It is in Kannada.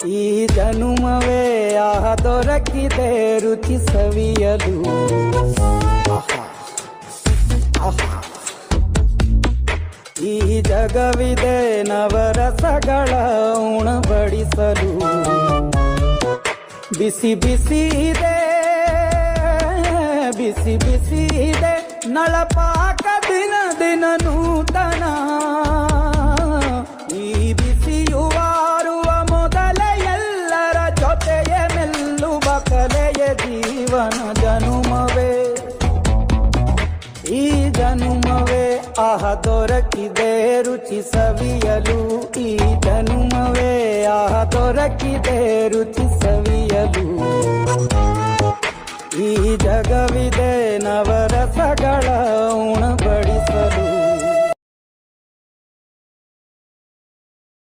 ಈ ಜನುಮವೇ ಆಹ ದೊರಕಿದೆ ರುಚಿ ಸವಿಯಲು. ಈ ಜಗವಿದೆ ನವರಸಗಳ ಉಣಬಡಿಸಲು. ಬಿಸಿ ಬಿಸಿ ಇದೆ, ಬಿಸಿ ಬಿಸಿ ಇದೆ ನಳಪಾಕ ದಿನ ದಿನ ನೂತನ. ಈ ಬಿಸಿಯುವಾರುವ ಮೊದಲೇ ಎಲ್ಲರ ಜೊತೆಯ ಮೆಲ್ಲುವ ಕಲೆಯ ಜೀವನ ಜನುಮವೇ. ಈ ಜನುಮವೇ ಆಹ ದೊರಕಿದೆ ರುಚಿ ಸವಿಯಲು. ಈ ಜನುಮವೇ ಆಹ ದೊರಕಿದೆ ರುಚಿ ಸವಿಯಲು. ಈ ಜಗವಿದೆ ನವರಸಗಳ